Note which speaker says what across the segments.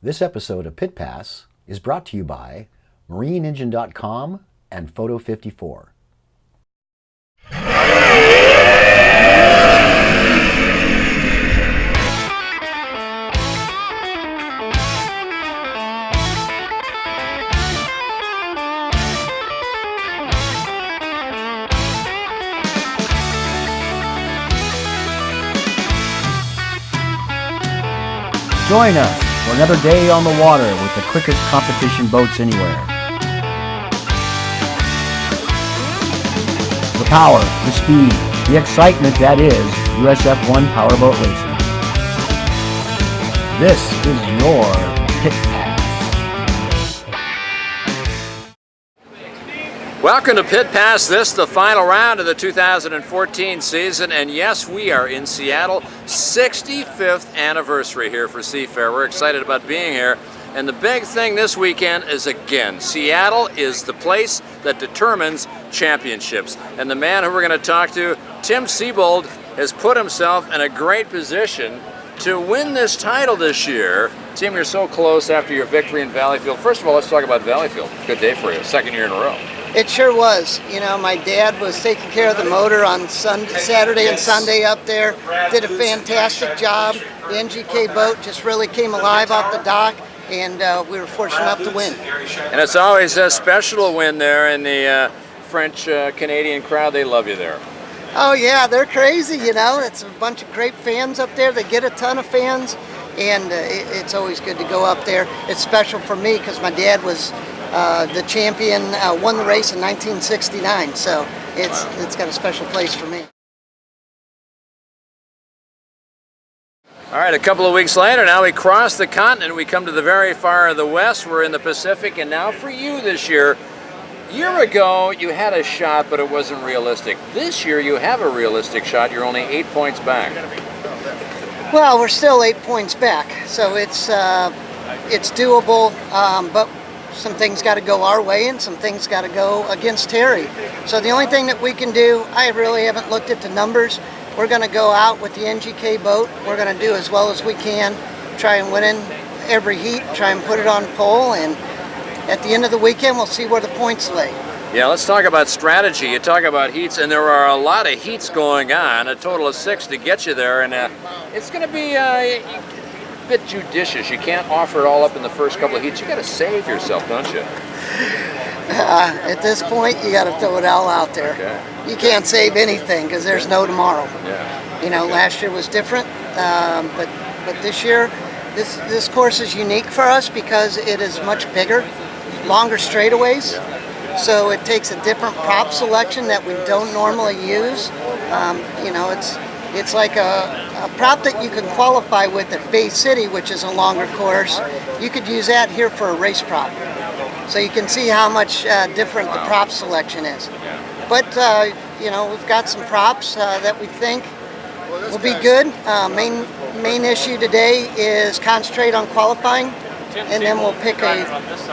Speaker 1: This episode of Pit Pass is brought to you by MarineEngine.com and Photo54. Join us for another day on the water with the quickest competition boats anywhere. The power, the speed, the excitement that is USF1 Powerboat Racing. This is your Pit Pass.
Speaker 2: Welcome to Pit Pass. This is the final round of the 2014 season, and yes, we are in Seattle. 65th anniversary here for Seafair. We're excited about being here, and the big thing this weekend is, again, Seattle is the place that determines championships, and the man who we're going to talk to, Tim Seabold, has put himself in a great position to win this title this year. Tim, you're so close after your victory in Valleyfield. First of all, let's talk about Valleyfield. Good day for you, second year in a row.
Speaker 3: It sure was. You know, my dad was taking care of the motor on Saturday and Sunday up there. Did a fantastic job. The NGK boat just really came alive off the dock, and we were fortunate enough to win.
Speaker 2: And it's always a special to win there, and the French-Canadian crowd, they love you there.
Speaker 3: Oh yeah, they're crazy, you know. It's a bunch of great fans up there. They get a ton of fans, and it's always good to go up there. It's special for me because my dad was the champion, won the race in 1969, so it's got a special place for me.
Speaker 2: All right, a couple of weeks later, now we cross the continent. We come to the very far of the west. We're in the Pacific, and now for you this year. A year ago, you had a shot, but it wasn't realistic. This year, you have a realistic shot. You're only 8 points back.
Speaker 3: Well, we're still 8 points back, so it's doable, but some things got to go our way and some things got to go against Terry. So the only thing that we can do, I really haven't looked at the numbers. We're going to go out with the NGK boat. We're going to do as well as we can, try and win in every heat, try and put it on pole, and at the end of the weekend, we'll see where the points lay.
Speaker 2: Yeah, let's talk about strategy. You talk about heats, and there are a lot of heats going on, a total of 6 to get you there, and it's going to be a bit judicious. You can't offer it all up in the first couple of heats. You got to save yourself, don't you?
Speaker 3: At this point, you got to throw it all out there. Okay. You can't save anything because there's no tomorrow.
Speaker 2: Yeah.
Speaker 3: You know, last year was different, but this year, this course is unique for us because it is much bigger, longer straightaways. Yeah. So it takes a different prop selection that we don't normally use. You know, it's like a prop that you can qualify with at Bay City, which is a longer course. You could use that here for a race prop. So you can see how much different the prop selection is. But, you know, we've got some props that we think will be good. Main issue today is concentrate on qualifying, and then we'll pick a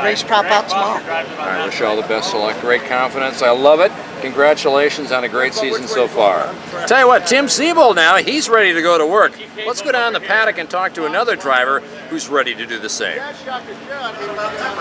Speaker 3: race prop out tomorrow.
Speaker 2: All right, wish you all the best of luck. Great confidence. I love it. Congratulations on a great season so far. Tell you what, Tim Seabold now, he's ready to go to work. Let's go down the paddock and talk to another driver who's ready to do the same.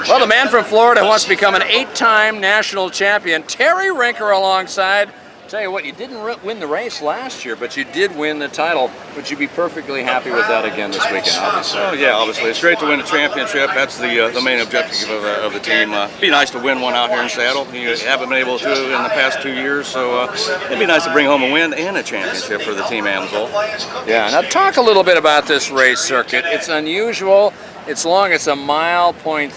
Speaker 2: Well, the man from Florida wants to become an 8-time national champion. Terry Rinker alongside. Tell you what, you didn't win the race last year, but you did win the title. Would you be perfectly happy with that again this weekend, obviously?
Speaker 4: Oh, yeah, obviously. It's great to win a championship. That's the main objective of the team. It'd be nice to win one out here in Seattle. You haven't been able to in the past 2 years, so it'd be nice to bring home a win and a championship for the team Amsoil.
Speaker 2: Yeah, now talk a little bit about this race circuit. It's unusual. It's long, it's 1.3 miles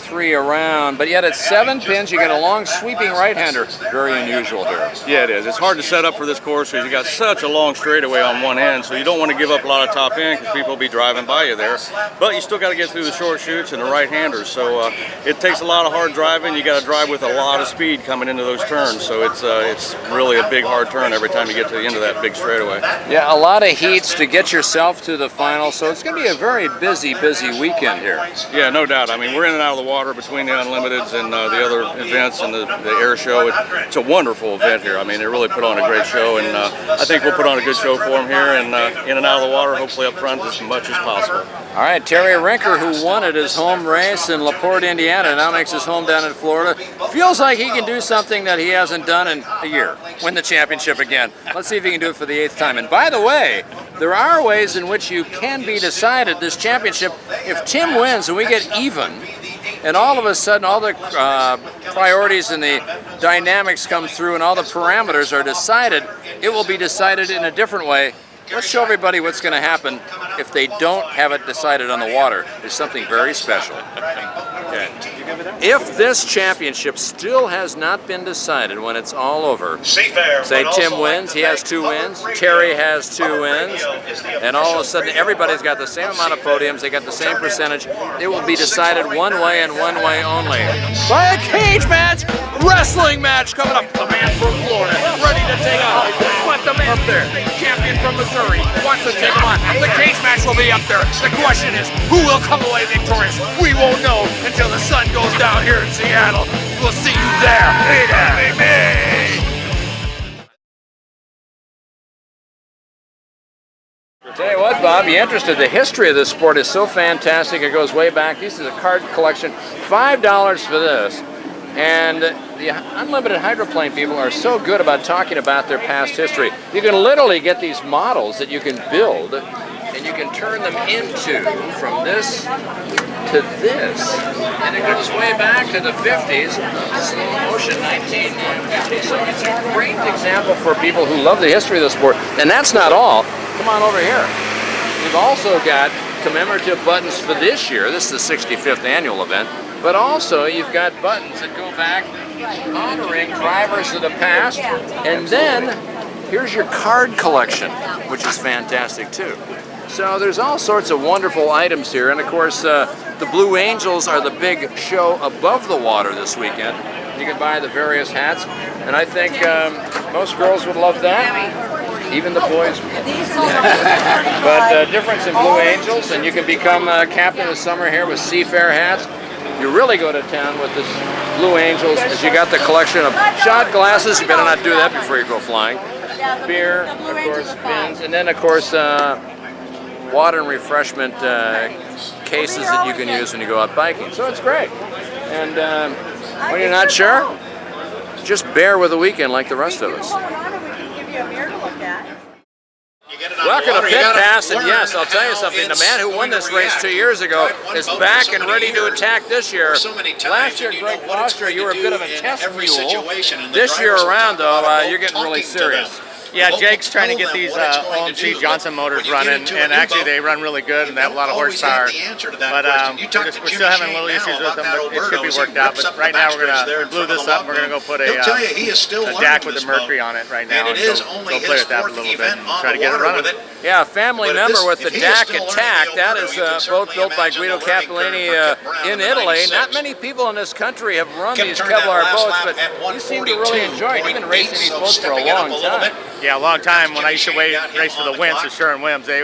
Speaker 2: around, but yet it's 7 pins. You got a long sweeping right-hander. Very unusual here.
Speaker 4: Yeah, it is. It's hard to set up for this course because you got such a long straightaway on one end, so you don't want to give up a lot of top end because people will be driving by you there. But you still got to get through the short chutes and the right-handers, so it takes a lot of hard driving. You got to drive with a lot of speed coming into those turns, so it's really a big hard turn every time you get to the end of that big straightaway.
Speaker 2: Yeah, a lot of heats to get yourself to the final, so it's going to be a very busy weekend here. here.
Speaker 4: Yeah, no doubt. I mean, we're in and out of the water between the Unlimiteds and the other events and the air show. It's a wonderful event here. I mean, they really put on a great show, and I think we'll put on a good show for them here, and in and out of the water, hopefully up front as much as possible.
Speaker 2: All right, Terry Rinker, who won at his home race in LaPorte, Indiana, now makes his home down in Florida. Feels like he can do something that he hasn't done in a year. Win the championship again. Let's see if he can do it for the 8th time. And by the way, there are ways in which you can be decided this championship. If Tim wins and we get even, and all of a sudden all the priorities and the dynamics come through and all the parameters are decided, it will be decided in a different way. Let's show everybody what's going to happen if they don't have it decided on the water. There's something very special. Okay. If this championship still has not been decided when it's all over, say Tim wins, he has 2 wins, Terry has 2 wins, and all of a sudden everybody's got the same amount of podiums, they got the same percentage, it will be decided one way and one way only. By a cage match, wrestling match coming up. The man from Florida, ready to take on. What the man up there, champion from Missouri, wants to take him on. The cage match will be up there. The question is, who will come away victorious? We won't know until the sun goes down here in Seattle. We'll see you there. Hey there, baby. Tell you what, Bob, you're interested. The history of this sport is so fantastic. It goes way back. This is a card collection. $5 for this. And the Unlimited Hydroplane people are so good about talking about their past history. You can literally get these models that you can build, and you can turn them into, from this to this. And it goes way back to the 50s, slow motion 1950. So it's a great example for people who love the history of the sport. And that's not all. Come on over here. We've also got commemorative buttons for this year. This is the 65th annual event. But also, you've got buttons that go back honoring drivers of the past. And then, here's your card collection, which is fantastic too. So there's all sorts of wonderful items here. And of course, the Blue Angels are the big show above the water this weekend. You can buy the various hats. And I think most girls would love that. Even the boys. But difference in Blue Angels, and you can become captain of summer here with Seafair hats. You really go to town with this Blue Angels, as you got the collection of shot glasses. You better not do that before you go flying. Beer, of course, fins, and then of course water and refreshment cases that you can use when you go out biking. So it's great. And when you're not sure, just bear with the weekend like the rest of us. Welcome to Pit Pass, and yes, I'll tell you something, the man who won this race 2 years ago is back and ready to attack this year. Last year, Greg Foster, you were a bit of a test mule. This year around, though, you're getting really serious.
Speaker 5: Yeah, Jake's trying to get these OMC Johnson motors running, and actually they run really good and they have a lot of horsepower. But we're still having little issues with them, but it should be worked out. But right now we blew this up. We're going to go put a DAC with the Mercury on it right now and go play with that a little bit and try to get it running.
Speaker 2: Yeah, a family member with the DAC Attack. That is a boat built by Guido Capellini in Italy. Not many people in this country have run these Kevlar boats, but you seem to really enjoy it. You've been racing these boats for a long time.
Speaker 5: Yeah, a long time. When I used to race for the Wints at Sherwin-Williams, they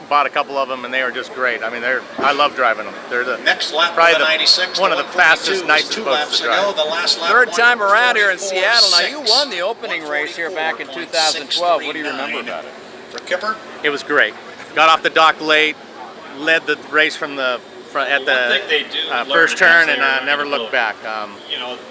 Speaker 5: bought a couple of them and they were just great. I mean, I love driving them. They're probably one of the fastest, nicest boats to drive.
Speaker 2: Third time around here in Seattle. Now, you won the opening race here back in 2012. What do you remember about it?
Speaker 5: It was great. Got off the dock late, led the race from the at the first turn, and never looked back.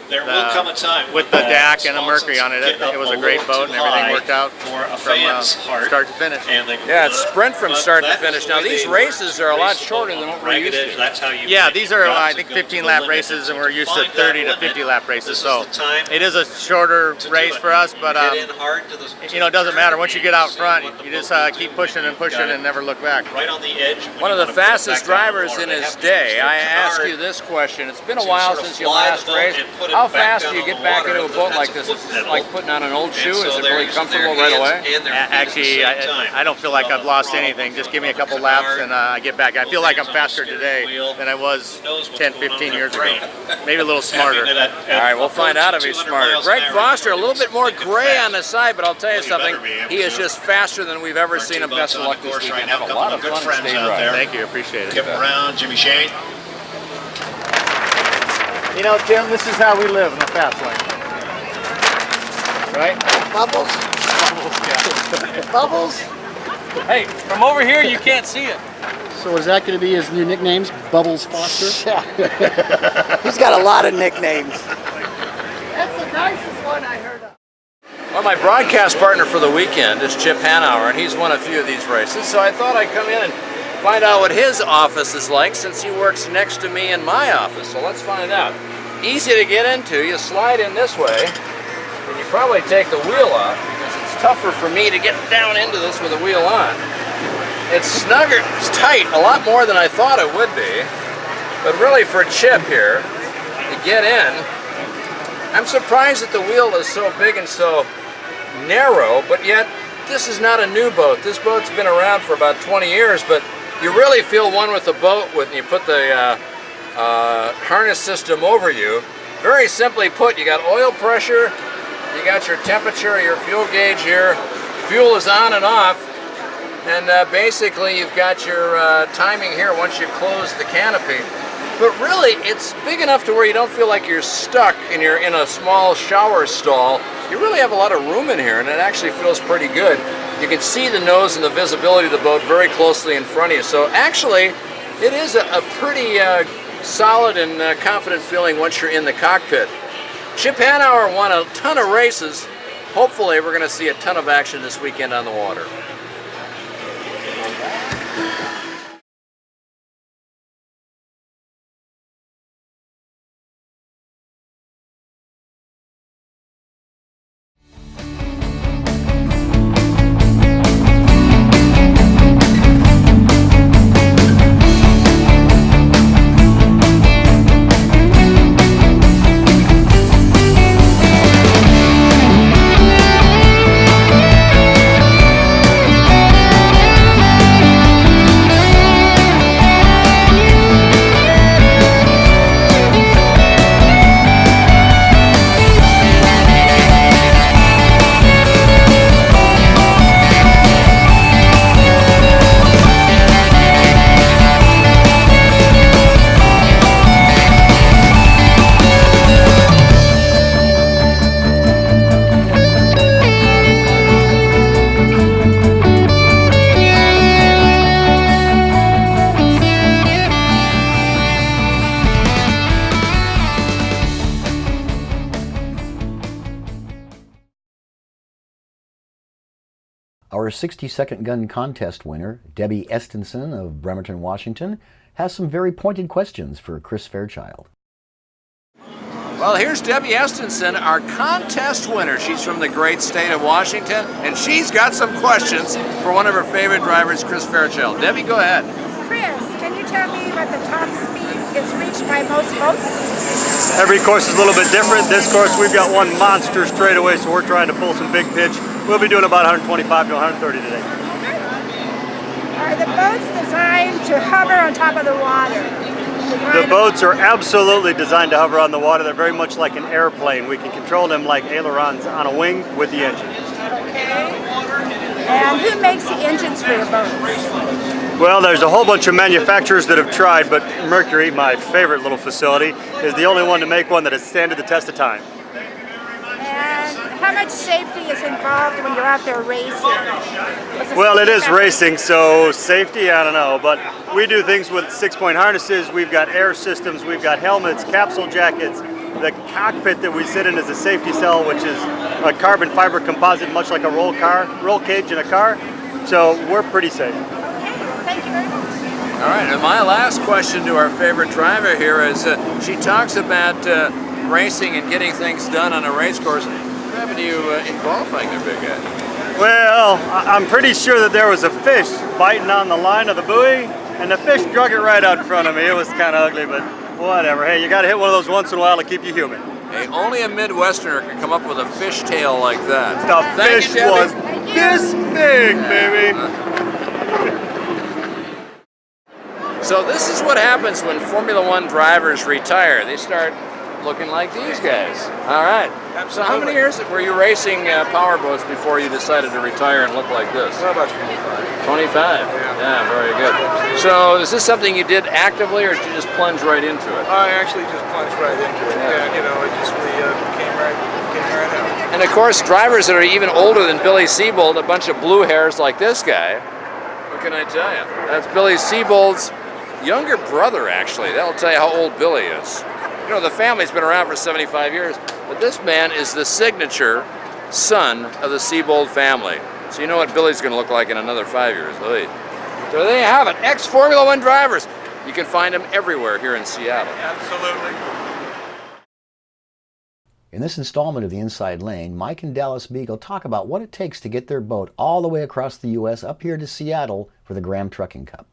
Speaker 6: There will come a time
Speaker 5: with the DAC and a Mercury on it. It was a great boat, and everything worked out from start to finish.
Speaker 2: Yeah, it's sprint from start to finish. Now these races are a lot shorter than what we're used to.
Speaker 5: Yeah, these are I think 15-lap races, and we're used to 30 to 50-lap races. So it is a shorter race for us, but it doesn't matter. Once you get out front, you just keep pushing and pushing and never look back.
Speaker 6: Right on the edge.
Speaker 2: One of the fastest drivers in his day. I ask you this question. It's been a while since you last raced. How fast do you get back into a boat like this? Is it like putting on an old shoe? Is it really comfortable right away?
Speaker 5: Actually, I don't feel like I've lost anything. Just give me a couple laps and I get back. I feel like I'm faster today than I was 10, 15 years ago. Maybe a little smarter.
Speaker 2: All right, we'll find out if he's smarter. Greg Foster, a little bit more gray on the side, but I'll tell you something. He is just faster than we've ever seen him. Best of luck this weekend. Have a lot of fun and stay dry.
Speaker 5: Thank you, appreciate it.
Speaker 6: Give him around, Jimmy Shane.
Speaker 5: You know, Tim, this is how we live in the fast lane. Right?
Speaker 3: Bubbles? Bubbles?
Speaker 2: Hey, from over here you can't see it.
Speaker 7: So is that going to be his new nicknames, Bubbles Foster?
Speaker 3: Yeah. He's got a lot of nicknames. That's the nicest one I heard of.
Speaker 2: Well, my broadcast partner for the weekend is Chip Hanauer, and he's won a few of these races, so I thought I'd come in and find out what his office is like since he works next to me in my office. So let's find out. Easy to get into. You slide in this way, and you probably take the wheel off because it's tougher for me to get down into this with the wheel on. It's snugger, it's tight, a lot more than I thought it would be. But really for Chip here, to get in, I'm surprised that the wheel is so big and so narrow, but yet this is not a new boat. This boat's been around for about 20 years, but you really feel one with the boat when you put the harness system over you. Very simply put, you got oil pressure, you got your temperature, your fuel gauge here, fuel is on and off, and basically you've got your timing here once you close the canopy. But really, it's big enough to where you don't feel like you're stuck and you're in a small shower stall. You really have a lot of room in here, and it actually feels pretty good. You can see the nose and the visibility of the boat very closely in front of you. So actually, it is a pretty solid and confident feeling once you're in the cockpit. Chip Hanauer won a ton of races. Hopefully, we're going to see a ton of action this weekend on the water.
Speaker 1: Our 60-second gun contest winner, Debbie Estenson of Bremerton, Washington, has some very pointed questions for Chris Fairchild.
Speaker 2: Well, here's Debbie Estenson, our contest winner. She's from the great state of Washington, and she's got some questions for one of her favorite drivers, Chris Fairchild. Debbie, go ahead.
Speaker 8: Chris, can you tell me what the top speed is reached by most boats?
Speaker 9: Every course is a little bit different. This course, we've got one monster straightaway, so we're trying to pull some big pitch. We'll be doing about 125 to 130 today.
Speaker 8: Are the boats designed to hover on top of the water?
Speaker 9: The boats are absolutely designed to hover on the water. They're very much like an airplane. We can control them like ailerons on a wing with the engine.
Speaker 8: Okay. And who makes the engines for your boats?
Speaker 9: Well, there's a whole bunch of manufacturers that have tried, but Mercury, my favorite little facility, is the only one to make one that has stood the test of time.
Speaker 8: And how much safety is involved when you're out there racing?
Speaker 9: Well, it is racing, so safety, I don't know, but we do things with 6-point harnesses. We've got air systems, we've got helmets, capsule jackets. The cockpit that we sit in is a safety cell, which is a carbon fiber composite, much like a roll cage in a car. So we're pretty safe.
Speaker 8: Thank you very much.
Speaker 2: All right, and my last question to our favorite driver here is, she talks about racing and getting things done on a race course. What happened to you in qualifying there, big guy?
Speaker 9: Well, I'm pretty sure that there was a fish biting on the line of the buoy, and the fish drug it right out in front of me. It was kind of ugly, but whatever. Hey, you got to hit one of those once in a while to keep you human.
Speaker 2: Only a Midwesterner could come up with a fishtail like that.
Speaker 9: The
Speaker 2: Thank
Speaker 9: fish
Speaker 2: you, Debbie.
Speaker 9: was this big, baby.
Speaker 2: So this is what happens when Formula One drivers retire. They start looking like these guys. All right. So how many years were you racing power boats before you decided to retire and look like this?
Speaker 10: Well, about 25.
Speaker 2: 25? Yeah, very good. So is this something you did actively, or did you just plunge right into it?
Speaker 10: I actually just plunged right into it. Yeah, you know, it just really came right out.
Speaker 2: And of course, drivers that are even older than Billy Siebold, a bunch of blue hairs like this guy. What can I tell you? That's Billy Siebold's younger brother, actually. That'll tell you how old Billy is. You know, the family's been around for 75 years, but this man is the signature son of the Siebold family. So you know what Billy's going to look like in another 5 years. Oy. So there you have it, ex-Formula One drivers. You can find them everywhere here in Seattle.
Speaker 10: Absolutely.
Speaker 1: In this installment of The Inside Lane, Mike and Dallas Beagle talk about what it takes to get their boat all the way across the U.S. up here to Seattle for the Graham Trucking Cup.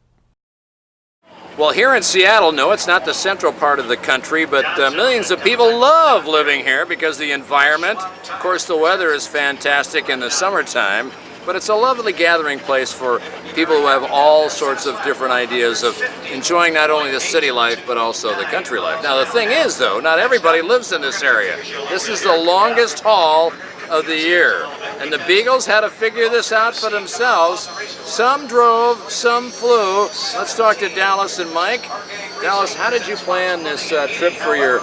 Speaker 2: Well, here in Seattle, no, it's not the central part of the country, but millions of people love living here because the environment, of course the weather is fantastic in the summertime, but it's a lovely gathering place for people who have all sorts of different ideas of enjoying not only the city life, but also the country life. Now the thing is, though, not everybody lives in this area. This is the longest haul of the year, and the Beagles had to figure this out for themselves. Some drove, some flew. Let's talk to Dallas and Mike. Dallas, how did you plan this trip for your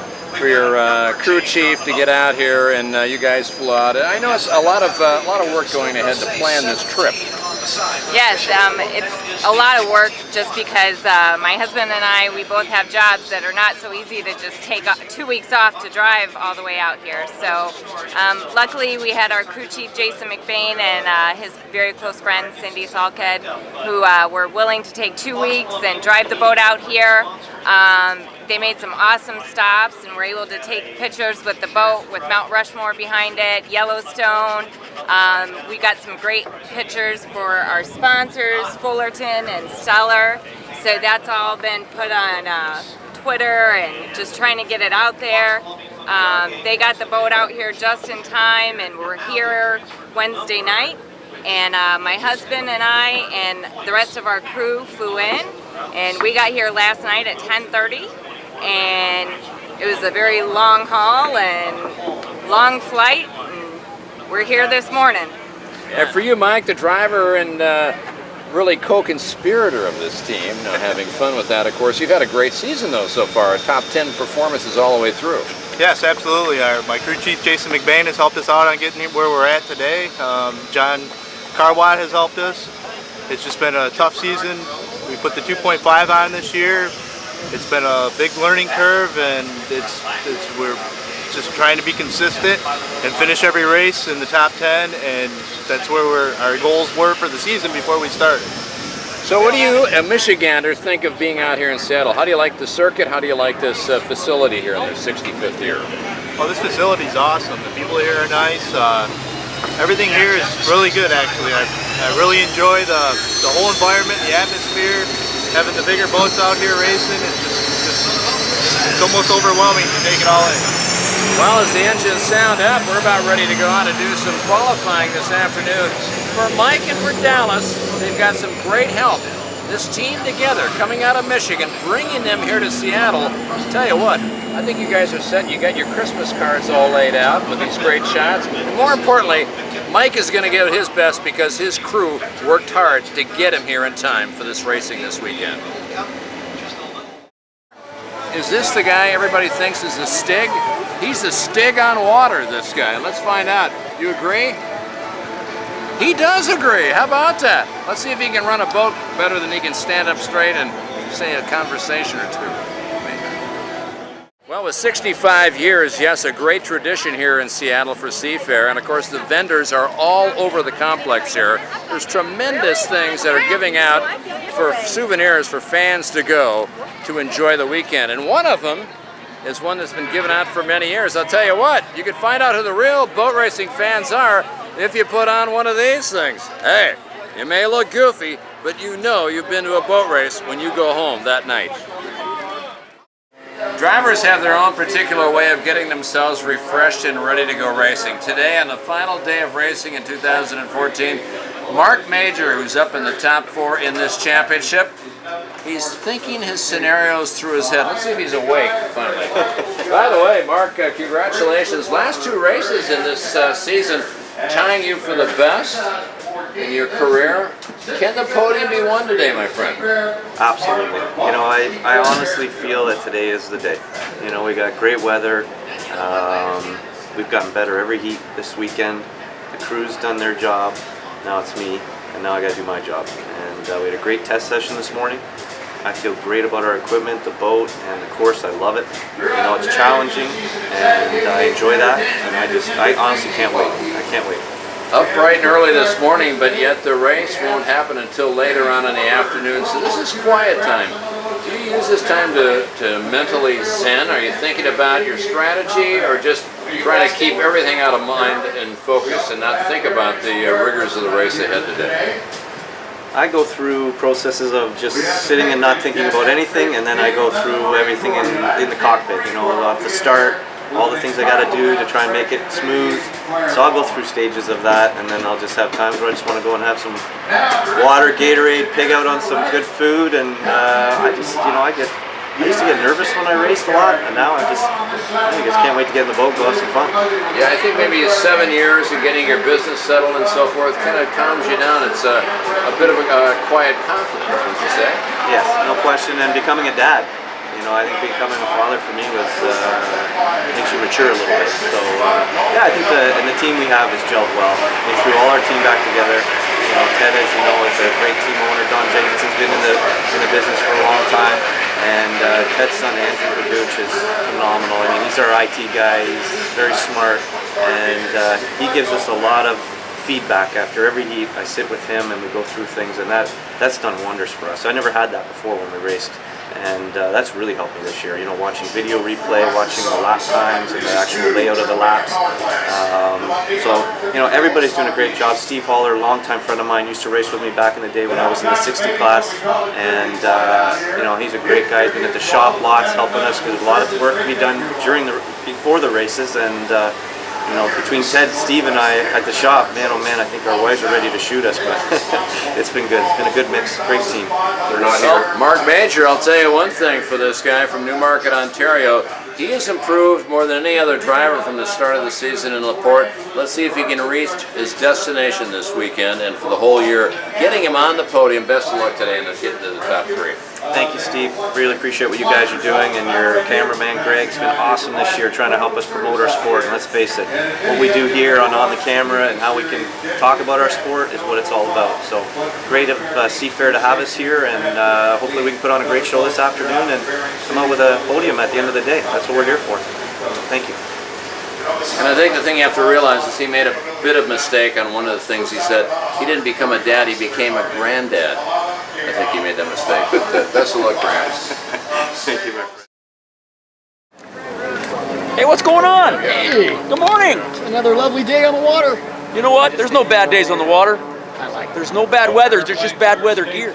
Speaker 2: crew chief to get out here, and you guys flew out? I know it's a lot of work going ahead to plan this trip.
Speaker 11: Yes, it's a lot of work just because my husband and I, we both have jobs that are not so easy to just take 2 weeks off to drive all the way out here. So luckily we had our crew chief Jason McBain and his very close friend Cindy Salked, who were willing to take 2 weeks and drive the boat out here. They made some awesome stops and were able to take pictures with the boat with Mount Rushmore behind it, Yellowstone. We got some great pictures for our sponsors, Fullerton and Stellar. So that's all been put on Twitter and just trying to get it out there. They got the boat out here just in time, and we're here Wednesday night. And my husband and I and the rest of our crew flew in, and we got here last night at 10:30. And it was a very long haul and long flight, and we're here this morning.
Speaker 2: And for you, Mike, the driver and really co-conspirator of this team, you know, having fun with that, of course, you've had a great season, though, so far. Top 10 performances all the way through.
Speaker 10: Yes, absolutely. My crew chief, Jason McBain, has helped us out on getting where we're at today. John Carwatt has helped us. It's just been a tough season. We put the 2.5 on this year. It's been a big learning curve, and we're just trying to be consistent and finish every race in the top 10, and that's where our goals were for the season before we started.
Speaker 2: So what do you, a Michigander, think of being out here in Seattle? How do you like the circuit? How do you like this facility here in their 65th year?
Speaker 10: Oh, this facility is awesome. The people here are nice. Everything here is really good, actually. I really enjoy the whole environment, the atmosphere. Having the bigger boats out here racing, it's almost overwhelming to take it all in.
Speaker 2: Well, as the engines sound up, we're about ready to go on and do some qualifying this afternoon. For Mike and for Dallas, they've got some great help. This team together, coming out of Michigan, bringing them here to Seattle. Tell you what, I think you guys are set. You got your Christmas cards all laid out with these great shots. And more importantly, Mike is going to give his best because his crew worked hard to get him here in time for this racing this weekend. Is this the guy everybody thinks is a Stig? He's a Stig on water, this guy. Let's find out. You agree? He does agree. How about that? Let's see if he can run a boat better than he can stand up straight and say a conversation or two. Well, with 65 years, yes, a great tradition here in Seattle for Seafair, and of course the vendors are all over the complex here. There's tremendous things that are giving out for souvenirs for fans to go to enjoy the weekend, and one of them is one that's been given out for many years. I'll tell you what, you can find out who the real boat racing fans are if you put on one of these things. Hey, you may look goofy, but you know you've been to a boat race when you go home that night. Drivers have their own particular way of getting themselves refreshed and ready to go racing. Today, on the final day of racing in 2014, Mark Major, who's up in the top 4 in this championship, he's thinking his scenarios through his head. Let's see if he's awake, finally. By the way, Mark, congratulations. Last 2 races in this season, tying you for the best in your career. Can the podium be won today, my friend?
Speaker 12: Absolutely. You know, I honestly feel that today is the day. You know, we got great weather. We've gotten better every heat this weekend. The crew's done their job. Now it's me, and now I got to do my job. And we had a great test session this morning. I feel great about our equipment, the boat, and the course. I love it. You know, it's challenging, and I enjoy that. And I honestly can't wait. I can't wait.
Speaker 2: Up bright and early this morning, but yet the race won't happen until later on in the afternoon, so this is quiet time. Do you use this time to mentally zen? Are you thinking about your strategy, or just trying to keep everything out of mind and focus and not think about the rigors of the race ahead today?
Speaker 12: I go through processes of just sitting and not thinking about anything, and then I go through everything in the cockpit. You know, off the start, all the things I got to do to try and make it smooth. So I'll go through stages of that, and then I'll just have times where I just want to go and have some water, Gatorade, pig out on some good food, and I just used to get nervous when I raced a lot, and now I just can't wait to get in the boat, go have some fun.
Speaker 2: Yeah, I think maybe 7 years of getting your business settled and so forth kind of calms you down. It's a bit of a quiet confidence, would you say?
Speaker 12: Yes, no question, and becoming a dad. You know, I think becoming a father for me was makes you mature a little bit. So yeah, I think the team we have is gelled well. We threw all our team back together. You know, Ted, as you know, is a great team owner. Don Jenkinson's been in the business for a long time, and Ted's son Andrew Baguch is phenomenal. I mean, he's our IT guy. He's very smart, and he gives us a lot of feedback after every heat. I sit with him and we go through things, and that's done wonders for us. I never had that before when we raced. And that's really helped me this year. You know, watching video replay, watching the lap times and the actual layout of the laps. So, you know, everybody's doing a great job. Steve Haller, longtime friend of mine, used to race with me back in the day when I was in the 60 class. And, you know, he's a great guy. He's been at the shop lots helping us because a lot of work to be done before the races. And, you know, between Ted, Steve, and I at the shop, man, oh man, I think our wives are ready to shoot us, but it's been good. It's been a good mix, great team.
Speaker 2: They're not here. Mark Major, I'll tell you one thing for this guy from Newmarket, Ontario. He has improved more than any other driver from the start of the season in LaPorte. Let's see if he can reach his destination this weekend and for the whole year, getting him on the podium. Best of luck today and getting to the top 3.
Speaker 12: Thank you, Steve. Really appreciate what you guys are doing, and your cameraman Greg's been awesome this year trying to help us promote our sport. And let's face it, what we do here on the camera and how we can talk about our sport is what it's all about. So great of Seafair to have us here, and hopefully we can put on a great show this afternoon and come out with a podium at the end of the day. That's what we're here for. So, thank you.
Speaker 2: And I think the thing you have to realize is he made a bit of mistake on one of the things he said. He didn't become a dad, he became a granddad. I think he made that mistake, but best of luck, Gramps.
Speaker 12: Thank you, my friend.
Speaker 13: Hey, what's going on?
Speaker 7: Hey!
Speaker 13: Good morning!
Speaker 7: It's another lovely day on the water.
Speaker 13: You know what? There's no bad days on the water. There's no bad weather, there's just bad weather gear.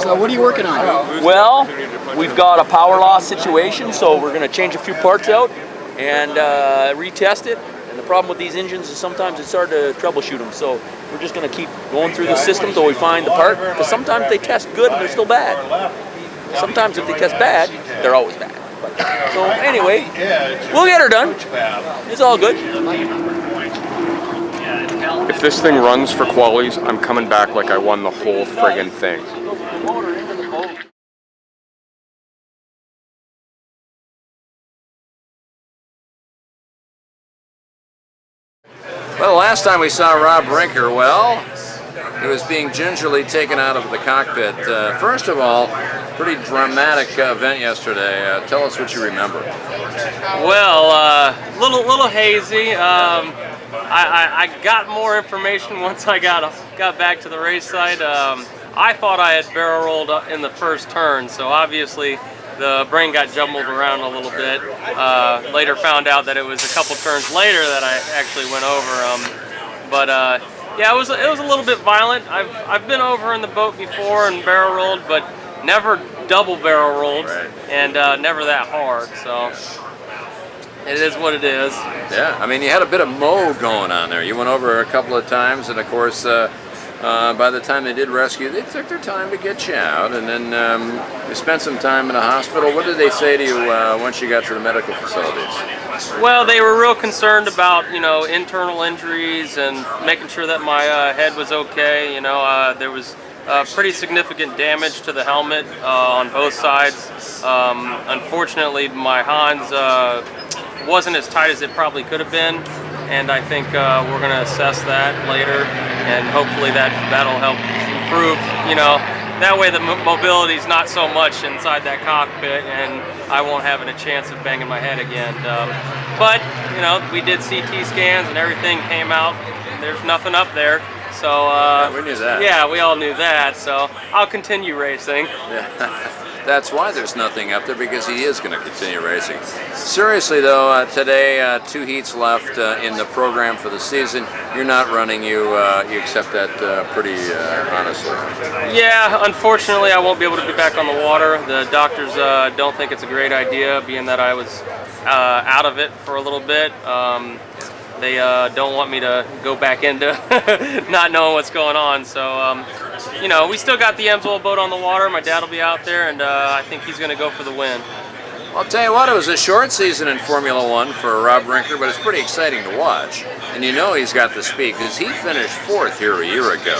Speaker 7: So what are you working on?
Speaker 13: Well, we've got a power loss situation, so we're going to change a few parts out and retest it. And the problem with these engines is sometimes it's hard to troubleshoot them, so we're just going to keep going through the system till we find the part, because sometimes they test good and they're still bad. Sometimes if they test bad, they're always bad. So anyway, we'll get her done. It's all good.
Speaker 14: If this thing runs for qualies, I'm coming back like I won the whole friggin' thing.
Speaker 2: Well, the last time we saw Rob Rinker, well, he was being gingerly taken out of the cockpit. First of all, pretty dramatic event yesterday. Tell us what you remember.
Speaker 15: Well, little hazy. I got more information once I got back to the race site. I thought I had barrel rolled in the first turn, so obviously the brain got jumbled around a little bit. Later found out that it was a couple turns later that I actually went over. Yeah, it was a little bit violent. I've been over in the boat before and barrel rolled, but never double barrel rolled, and never that hard. So it is what it is.
Speaker 2: Yeah, I mean, you had a bit of mow going on there. You went over a couple of times, and of course, by the time they did rescue, they took their time to get you out, and then you spent some time in the hospital. What did they say to you once you got to the medical facilities?
Speaker 15: Well, they were real concerned about, you know, internal injuries and making sure that my head was okay. You know, there was pretty significant damage to the helmet on both sides. Unfortunately, my Hans wasn't as tight as it probably could have been, and I think we're going to assess that later, and hopefully that'll help improve, you know, that way the mobility's not so much inside that cockpit, and I won't have a chance of banging my head again. But, you know, we did CT scans and everything came out. There's nothing up there. So,
Speaker 2: we knew that.
Speaker 15: Yeah, we all knew that, so I'll continue racing.
Speaker 2: Yeah. That's why there's nothing up there, because he is going to continue racing. Seriously, though, today, 2 heats left in the program for the season. You're not running. You accept that pretty honestly.
Speaker 15: Yeah, unfortunately, I won't be able to be back on the water. The doctors don't think it's a great idea, being that I was out of it for a little bit. They don't want me to go back into not knowing what's going on. So, you know, we still got the Emswell boat on the water. My dad will be out there, and I think he's going to go for the win.
Speaker 2: I'll tell you what, it was a short season in Formula One for Rob Rinker, but it's pretty exciting to watch. And you know he's got the speed, because he finished 4th here a year ago.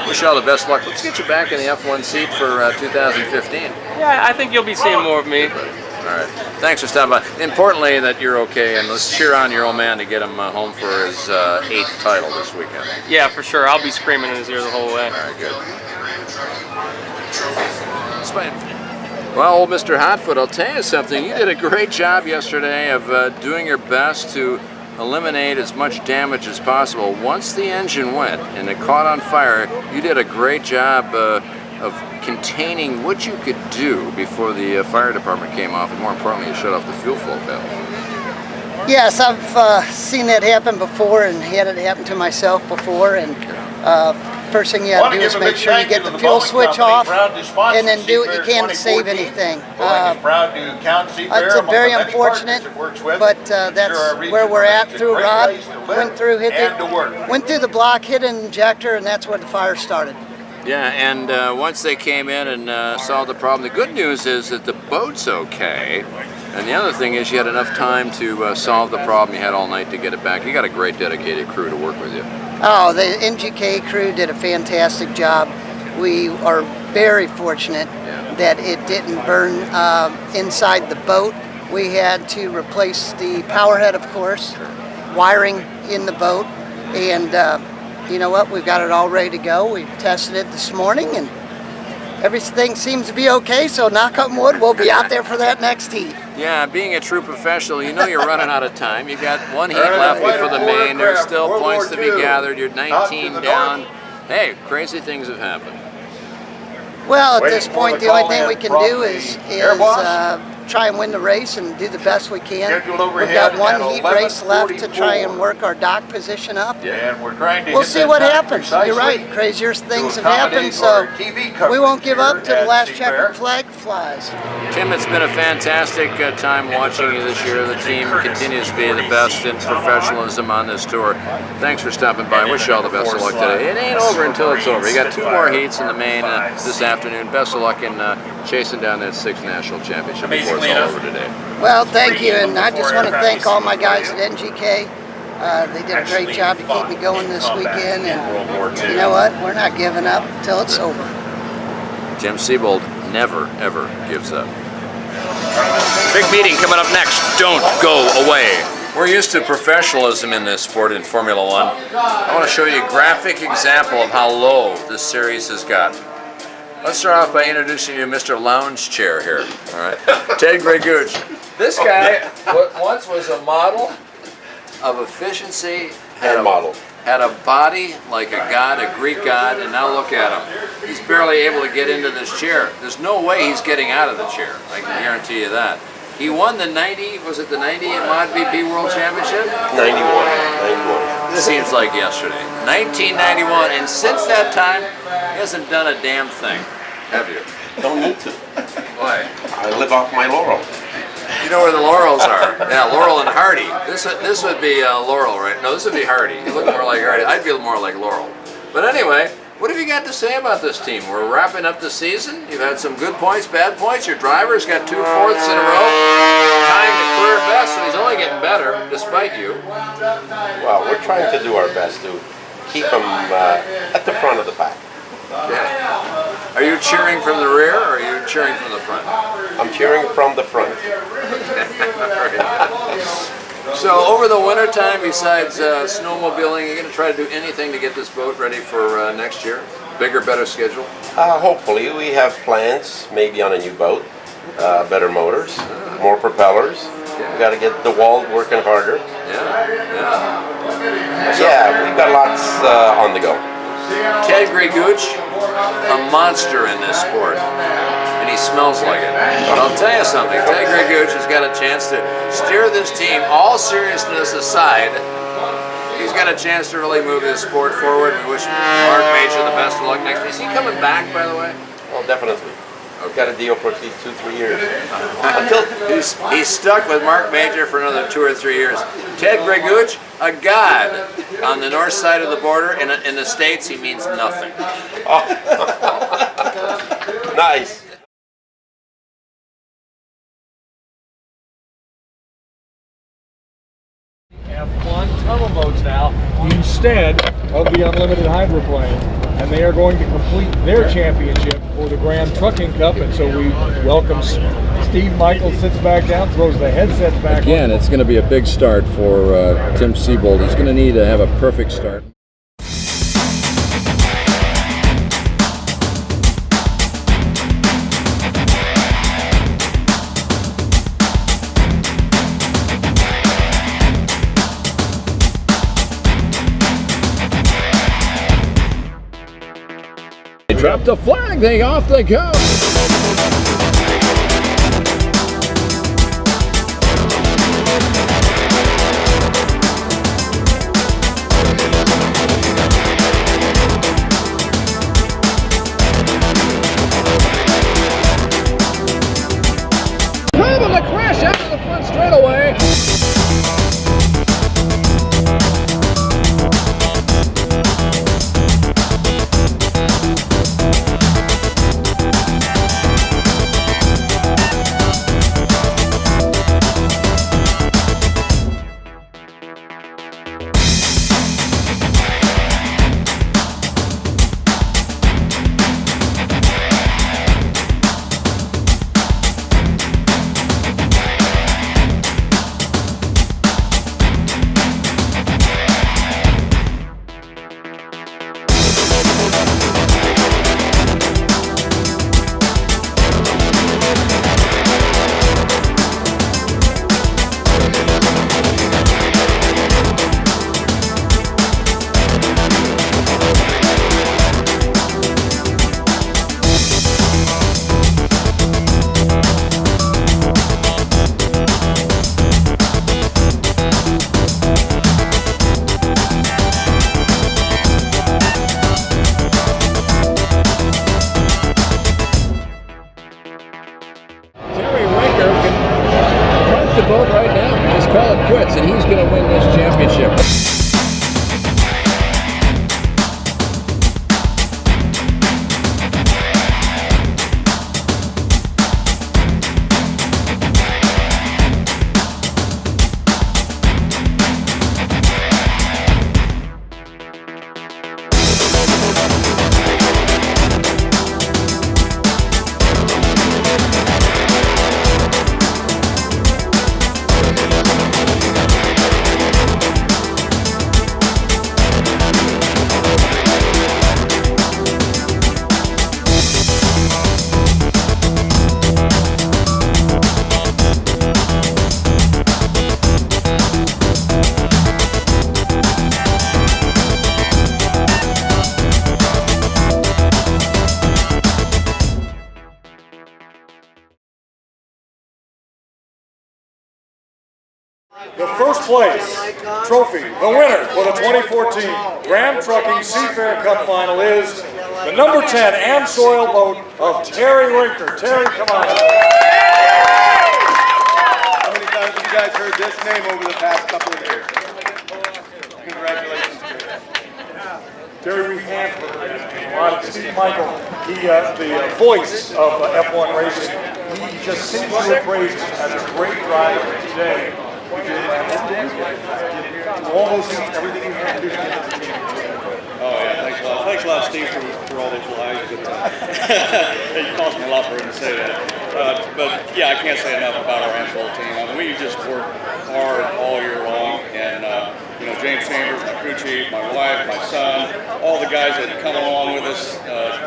Speaker 2: Wish you all the best luck. Let's get you back in the F1 seat for 2015.
Speaker 15: Yeah, I think you'll be seeing more of me.
Speaker 2: All right. Thanks for stopping by. Importantly, that you're okay, and let's cheer on your old man to get him home for his 8th title this weekend.
Speaker 15: Yeah, for sure. I'll be screaming in his ear the whole way.
Speaker 2: All right, good. Well, old Mr. Hotfoot, I'll tell you something. You did a great job yesterday of doing your best to eliminate as much damage as possible. Once the engine went and it caught on fire, you did a great job of containing what you could do before the fire department came off, and more importantly, you shut off the fuel flow valve.
Speaker 3: Yes, I've seen that happen before and had it happen to myself before, and first thing you have to do is make sure you get the fuel switch off and then do what you can to save anything. It's very unfortunate, but that's where we're at through Rod. Went through the block, hit an injector, and that's where the fire started.
Speaker 2: Yeah, and once they came in and solved the problem, the good news is that the boat's okay. And the other thing is you had enough time to solve the problem. You had all night to get it back. You got a great dedicated crew to work with you.
Speaker 3: Oh, the NGK crew did a fantastic job. We are very fortunate that it didn't burn inside the boat. We had to replace the power head, of course, wiring in the boat, and you know what? We've got it all ready to go. We tested it this morning, and everything seems to be okay, so knock on wood, we'll be out there for that next heat.
Speaker 2: Yeah, being a true professional, you know you're running out of time. You got 1 heat left before the main. There's still points to be gathered. You're 19 down. Hey, crazy things have happened.
Speaker 3: Well, at this point, the only thing we can do is try and win the race and do the best we can. We've got 1 heat race left to try and work our dock position up.
Speaker 16: And we're trying to
Speaker 3: we'll see what happens. You're right. Crazier things have happened, so we won't give up till the last checkered flag flies.
Speaker 2: Tim, it's been a fantastic time watching you this year. The team continues to be the best in professionalism on this tour. Thanks for stopping by. Wish you all the best of luck today. It ain't over until it's over. You got 2 more heats in the main this afternoon. Best of luck in chasing down that 6th national championship before it's all over today.
Speaker 3: Well, thank you, and I just want to thank all my guys at NGK. They did a great job to keep me going this weekend, and you know what? We're not giving up until it's over.
Speaker 2: Tim Siebold never, ever gives up. Big meeting coming up next. Don't go away. We're used to professionalism in this sport in Formula One. I want to show you a graphic example of how low this series has gotten. Let's start off by introducing you to Mr. Lounge Chair here. All right, Ted Greguch. This guy once was a model of efficiency. Had a body like a god, a Greek god, and now look at him. He's barely able to get into this chair. There's no way he's getting out of the chair. I can guarantee you that. He won the 90, was it the 90 Mod VP World Championship?
Speaker 17: 91.
Speaker 2: Seems like yesterday. 1991, and since that time, he hasn't done a damn thing, have you?
Speaker 17: Don't need to.
Speaker 2: Why?
Speaker 17: I live off my laurel.
Speaker 2: You know where the laurels are. Yeah, Laurel and Hardy. This would be Laurel, right? No, this would be Hardy. You look more like Hardy. I feel more like Laurel. But anyway, what have you got to say about this team? We're wrapping up the season. You've had some good points, bad points. Your driver's got 2 fourths in a row, tying the career best, so he's only getting better, despite you.
Speaker 17: Well, we're trying to do our best to keep him at the front of the pack.
Speaker 2: Yeah. Are you cheering from the rear or are you cheering from the front?
Speaker 17: I'm cheering from the front.
Speaker 2: So over the winter time, besides snowmobiling, you're going to try to do anything to get this boat ready for next year? Bigger, better schedule?
Speaker 17: Hopefully. We have plans, maybe on a new boat, better motors, more propellers. We got to get the wall working harder. Yeah, we've got lots on the go.
Speaker 2: Ted Greguch, a monster in this sport, and he smells like it. But I'll tell you something, Ted Greguch has got a chance to steer this team, all seriousness aside, he's got a chance to really move this sport forward. We wish Mark Major the best of luck next year. Is he coming back, by the way?
Speaker 17: Well, definitely. I've got a deal for at least 2-3 years.
Speaker 2: He's stuck with Mark Major for another 2 or 3 years. Ted Greguch, a god on the north side of the border. In the States, he means nothing.
Speaker 17: Nice.
Speaker 16: F1 tunnel boats now instead of the unlimited hydroplane, and they are going to complete their championship for the Graham Trucking Cup. And so we welcome Steve Michaels, sits back down, throws the headsets back.
Speaker 2: Again, it's going to be a big start for Tim Siebold. He's going to need to have a perfect start. They dropped the flag, they off they go. Probably crash out of the front straightaway. Rinker can drive the boat right now. Just call it quits, and he's going to win this championship.
Speaker 16: The first place trophy, the winner for the 2014 Graham Trucking Seafair Cup Final is the number 10 Amsoil boat of Terry Rinker. Terry, come on.
Speaker 18: How many times have you guys heard this name over the past couple of years? Congratulations, Terry.
Speaker 16: Terry, we have Steve Michael, the voice of F1 racing. He just sings your praises as a great driver today. Almost everything you have to do.
Speaker 4: Oh yeah, thanks a lot. Thanks a lot, Steve, for all those lies. But, it cost me a lot for him to say that. But yeah, I can't say enough about our Amsoil team. I mean, we just work hard all year long, and you know, James Chambers, my crew chief, my wife, my son, all the guys that come along with us,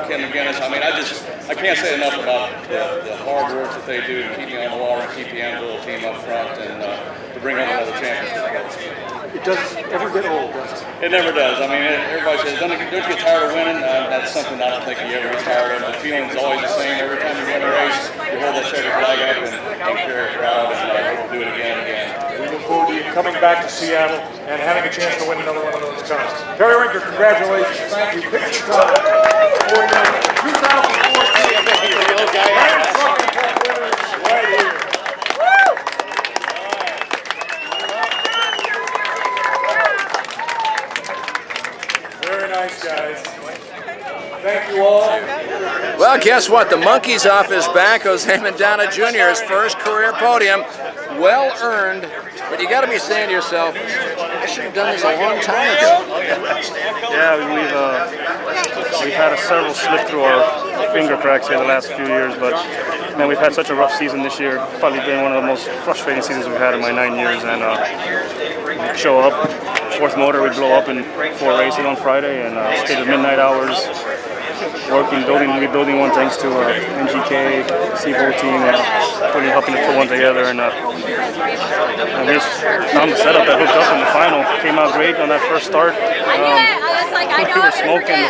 Speaker 4: Ken McGinnis. I mean, I can't say enough about the hard work that they do to keep me on the water and keep the Amsoil team up front and to bring home another championship for us.
Speaker 16: It doesn't ever get old, does it?
Speaker 4: It never does. I mean, everybody says, don't you get tired of winning? That's something I don't think you ever get tired of. The feeling's always the same. Every time you win a race, you hold that checkered flag up and carry it proud, and we'll do it again and again.
Speaker 16: We look forward to you coming back to Seattle and having a chance to win another one of those cars. Terry Rinker, congratulations. Thank you. Picture time for your 2014 Grand Trucking Cup winners right here. Very nice, guys. Thank you all.
Speaker 2: Well, guess what? The monkey's off his back. Jose Medana Jr., his first career podium. Well earned, but you got to be saying to yourself, I should have done this a long time ago.
Speaker 9: Yeah, we've had several slip through our finger cracks here the last few years, but man, we've had such a rough season this year. Probably been one of the most frustrating seasons we've had in my 9 years, and we show up, fourth motor, we blow up in 4 races on Friday, and stayed the midnight hours, working, rebuilding one thanks to NGK, Sevo team, helping to put one together, and we just found the setup that hooked up in the final. Came out great on that first start. We were smoking.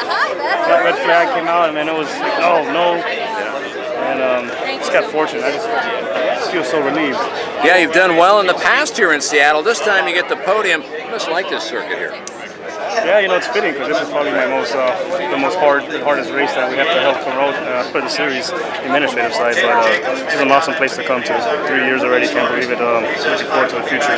Speaker 9: That red flag came out, and man, it was like, no. And just got fortunate. I just feel so relieved.
Speaker 2: Yeah, you've done well in the past here in Seattle. This time you get the podium. You must like this circuit here.
Speaker 9: Yeah, you know, it's fitting because this is probably my the hardest race that we have to help promote for the series, the administrative side. But this is an awesome place to come to. 3 years already, can't believe it. Looking forward to the future.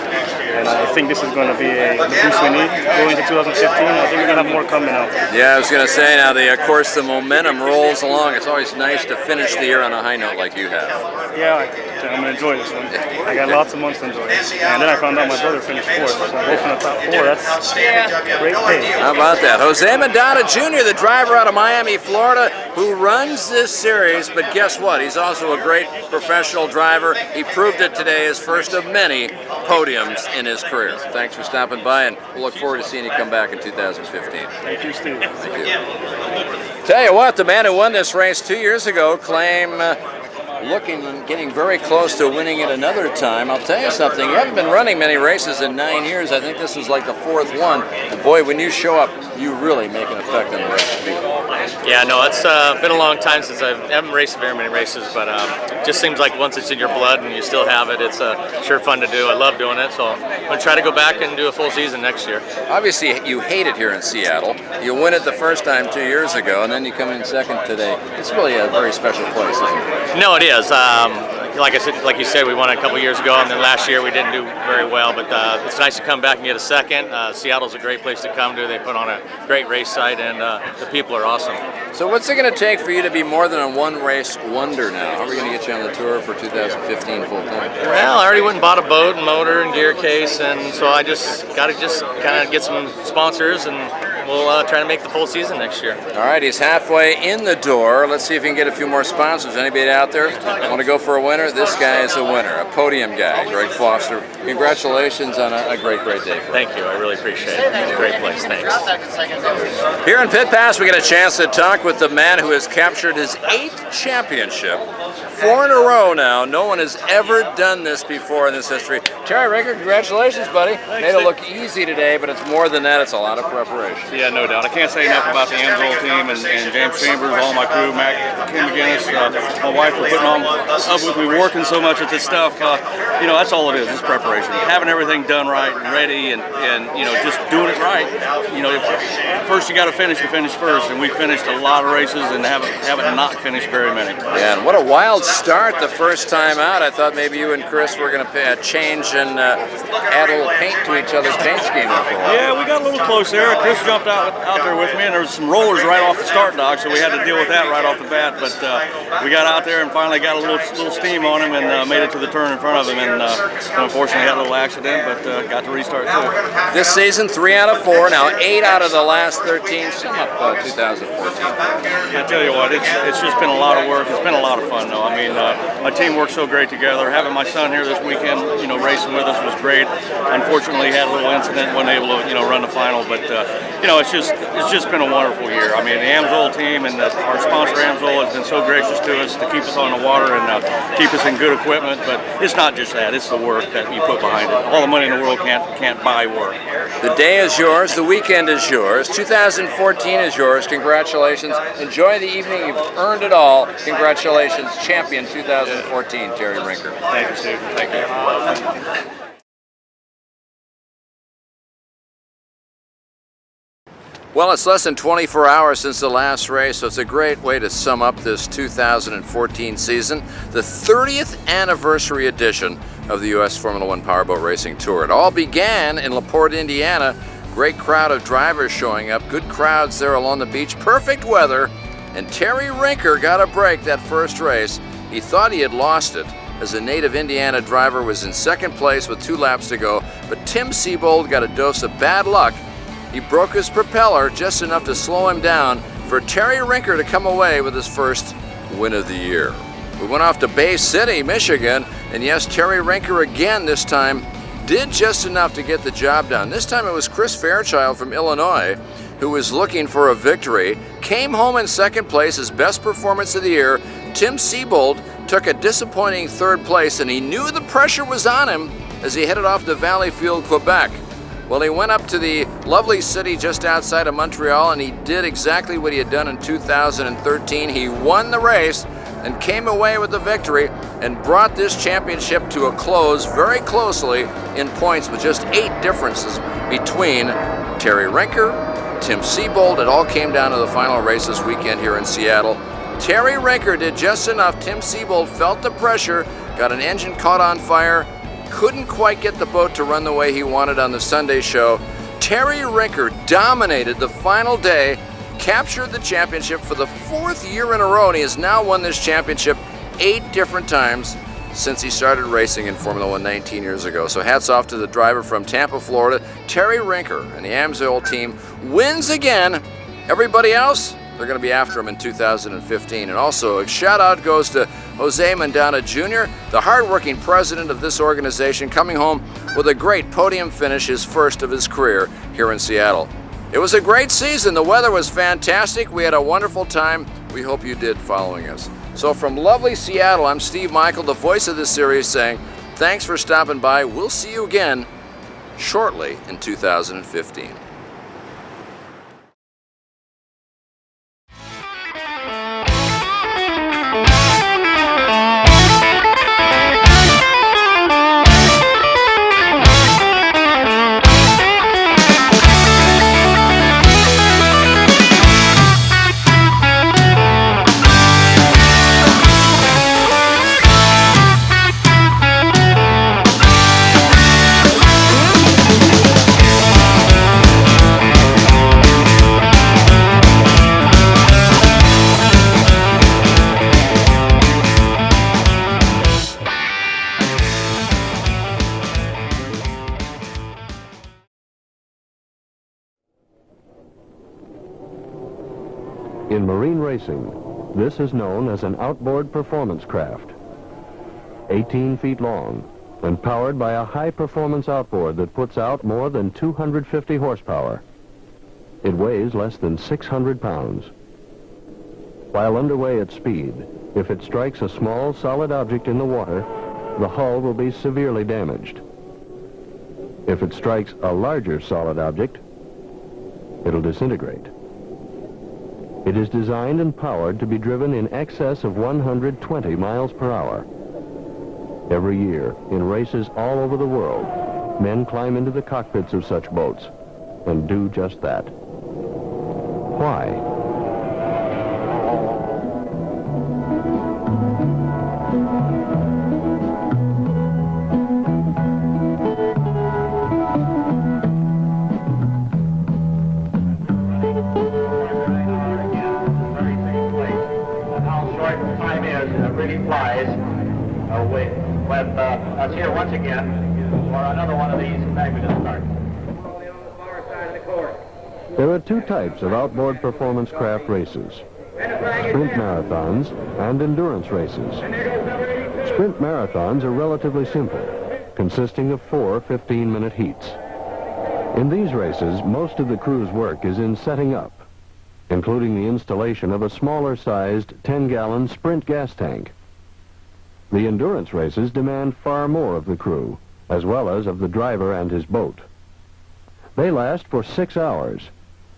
Speaker 9: And I think this is going to be the boost we need going into 2015. I think we're going to have more coming out.
Speaker 2: Yeah, I was going to say now, of course, the momentum rolls along. It's always nice to finish the year on a high note like you have.
Speaker 9: Yeah, I'm going to enjoy this one. I got lots of months to enjoy it. And then I found out my brother finished 4th. So both in the top 4. That's great.
Speaker 2: How about that? Jose Medana Jr., the driver out of Miami, Florida, who runs this series, but guess what? He's also a great professional driver. He proved it today, his first of many podiums in his career. Thanks for stopping by, and we'll look forward to seeing you come back in 2015.
Speaker 9: Thank you, Steve.
Speaker 2: Thank you. Tell you what, the man who won this race 2 years ago claimed getting very close to winning it another time. I'll tell you something, you haven't been running many races in 9 years. I think this is like the 4th one. And boy, when you show up, you really make an effect on the race field.
Speaker 5: Yeah, no, it's been a long time since I haven't raced very many races, but it just seems like once it's in your blood and you still have it, it's sure fun to do. I love doing it, so I'm going to try to go back and do a full season next year.
Speaker 2: Obviously, you hate it here in Seattle. You win it the first time 2 years ago, and then you come in second today. It's really a very special place, isn't it?
Speaker 5: No, it is. Like you said, we won it a couple years ago, and then last year we didn't do very well. But it's nice to come back and get a second. Seattle's a great place to come to. They put on a great race site, and the people are awesome.
Speaker 2: So what's it going to take for you to be more than a one-race wonder now? How are we going to get you on the tour for 2015 full-time?
Speaker 5: Well, I already went and bought a boat and motor and gear case, and so I just got to kind of get some sponsors, and we'll try to make the full season next year.
Speaker 2: All right, he's halfway in the door. Let's see if he can get a few more sponsors. Anybody out there want to go for a winner? This guy is a winner, a podium guy, Greg Foster. Congratulations on a great day.
Speaker 5: Thank you. I really appreciate it. It's a great place. Thanks.
Speaker 2: Here in Pit Pass, we get a chance to talk with the man who has captured his 8th championship, 4 in a row now. No one has ever done this before in this history. Terry Rinker, congratulations, buddy. Made it look easy today, but it's more than that. It's a lot of preparation.
Speaker 4: Yeah, no doubt. I can't say enough about the Amsoil team and James Chambers, all my crew, Kim McGinnis, my wife for putting up with me working so much at this stuff. You know, that's all it is preparation. Having everything done right and ready and you know, just doing it right. You know, first you got to finish first, and we finished a lot of races and haven't not finished very many.
Speaker 2: Yeah, and what a wild start the first time out. I thought maybe you and Chris were going to change and add a little paint to each other's paint scheme.
Speaker 4: Yeah, we got a little close there. Chris jumped out there with me, and there was some rollers right off the start dock, so we had to deal with that right off the bat. But we got out there and finally got a little steam on him and made it to the turn in front of him. And unfortunately had a little accident, but got to restart too.
Speaker 2: This season, 3 out of 4, now 8 out of the last 13. Sum up 2014.
Speaker 4: I tell you what, it's just been a lot of work. It's been a lot of fun, though. I mean, my team worked so great together. Having my son here this weekend, you know, racing with us was great. Unfortunately, he had a little incident, wasn't able to, you know, run the final. But you know, it's just been a wonderful year. I mean, the Amsoil team and our sponsor Amsoil has been so gracious to us to keep us on the water and keep us in good equipment. But it's not just that; it's the work that you put behind it. All the money in the world can't buy work.
Speaker 2: The day is yours. The weekend is yours. 2014 is yours. Congratulations. Enjoy the evening. You've earned it all. Congratulations, champion 2014, Terry Rinker.
Speaker 4: Thank you, Steve. Thank you.
Speaker 2: Well, it's less than 24 hours since the last race, so it's a great way to sum up this 2014 season, the 30th anniversary edition of the U.S. Formula One Powerboat Racing Tour. It all began in LaPorte, Indiana. Great crowd of drivers showing up, good crowds there along the beach, perfect weather, and Terry Rinker got a break that first race. He thought he had lost it, as a native Indiana driver was in second place with 2 laps to go, but Tim Siebold got a dose of bad luck. He broke his propeller just enough to slow him down for Terry Rinker to come away with his first win of the year. We went off to Bay City, Michigan, and yes, Terry Rinker again this time did just enough to get the job done. This time it was Chris Fairchild from Illinois who was looking for a victory, came home in second place, his best performance of the year. Tim Siebold took a disappointing third place, and he knew the pressure was on him as he headed off to Valleyfield, Quebec. Well, he went up to the lovely city just outside of Montreal, and he did exactly what he had done in 2013. He won the race and came away with the victory and brought this championship to a close very closely in points, with just 8 differences between Terry Rinker, Tim Siebold. It all came down to the final race this weekend here in Seattle. Terry Rinker did just enough. Tim Siebold felt the pressure, got an engine caught on fire, couldn't quite get the boat to run the way he wanted on the Sunday show. Terry Rinker dominated the final day, captured the championship for the 4th year in a row, and he has now won this championship 8 different times since he started racing in Formula One 19 years ago. So hats off to the driver from Tampa, Florida. Terry Rinker and the Amsoil team wins again. Everybody else, they're going to be after him in 2015. And also a shout out goes to Jose Mandana Jr., the hardworking president of this organization, coming home with a great podium finish, his first of his career here in Seattle. It was a great season. The weather was fantastic. We had a wonderful time. We hope you did following us. So from lovely Seattle, I'm Steve Michael, the voice of this series, saying thanks for stopping by. We'll see you again shortly in 2015.
Speaker 19: In marine racing, this is known as an outboard performance craft. 18 feet long and powered by a high-performance outboard that puts out more than 250 horsepower. It weighs less than 600 pounds. While underway at speed, if it strikes a small solid object in the water, the hull will be severely damaged. If it strikes a larger solid object, it'll disintegrate. It is designed and powered to be driven in excess of 120 miles per hour. Every year, in races all over the world, men climb into the cockpits of such boats and do just that. Why?
Speaker 20: Let's hear once again for another one of these fabulous starts.
Speaker 19: There are two types of outboard performance craft races: sprint marathons and endurance races. Sprint marathons are relatively simple, consisting of 4 15-minute heats. In these races, most of the crew's work is in setting up, including the installation of a smaller-sized 10-gallon sprint gas tank. The endurance races demand far more of the crew, as well as of the driver and his boat. They last for 6 hours,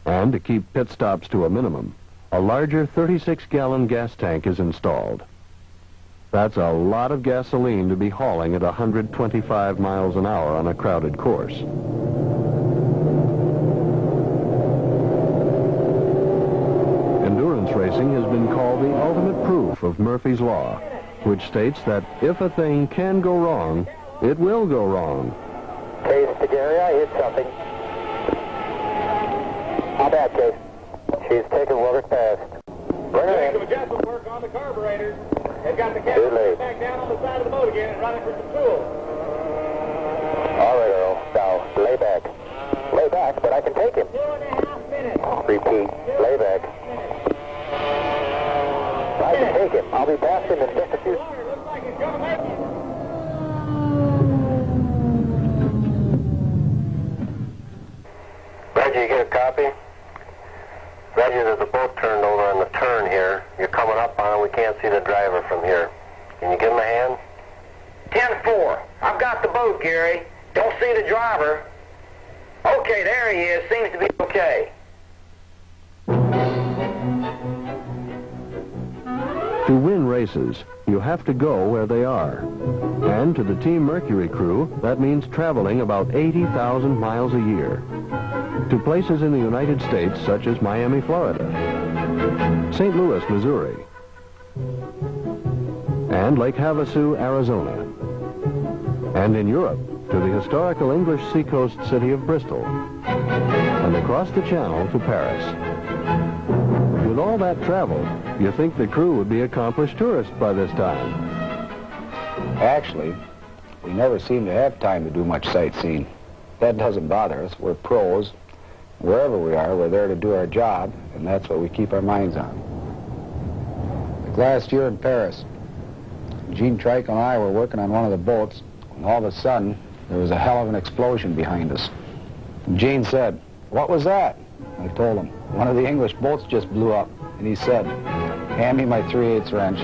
Speaker 19: and to keep pit stops to a minimum, a larger 36-gallon gas tank is installed. That's a lot of gasoline to be hauling at 125 miles an hour on a crowded course. Endurance racing has been called the ultimate proof of Murphy's Law, which states that if a thing can go wrong, it will go wrong.
Speaker 20: Case to Gary, I hit something. How bad, Case? She's taken Wilbert past. Bring her in.
Speaker 16: Adjustment work on the carburetors. They've got the captain back down on the side of the boat again and running for some fuel.
Speaker 20: All right, Earl. Now, lay back. Lay back, but I can take him.
Speaker 8: 2.5 minutes.
Speaker 20: Repeat. Lay back. I can take him. I'll be past him in just a few. Reggie, you get a copy? Reggie, there's a boat turned over on the turn here. You're coming up on it. We can't see the driver from here. Can you give him a hand?
Speaker 21: 10-4. I've got the boat, Gary. Don't see the driver. Okay, there he is. Seems to be okay.
Speaker 19: To win races, you have to go where they are. And to the Team Mercury crew, that means traveling about 80,000 miles a year. To places in the United States such as Miami, Florida, St. Louis, Missouri, and Lake Havasu, Arizona. And in Europe, to the historical English seacoast city of Bristol, and across the Channel to Paris. With all that travel, you think the crew would be accomplished tourists by this time.
Speaker 22: Actually, we never seem to have time to do much sightseeing. That doesn't bother us. We're pros. Wherever we are, we're there to do our job, and that's what we keep our minds on. Like last year in Paris, Gene Trike and I were working on one of the boats, and all of a sudden, there was a hell of an explosion behind us. And Gene said, "What was that?" I told him, "One of the English boats just blew up." And he said, "Hand me my 3/8 wrench."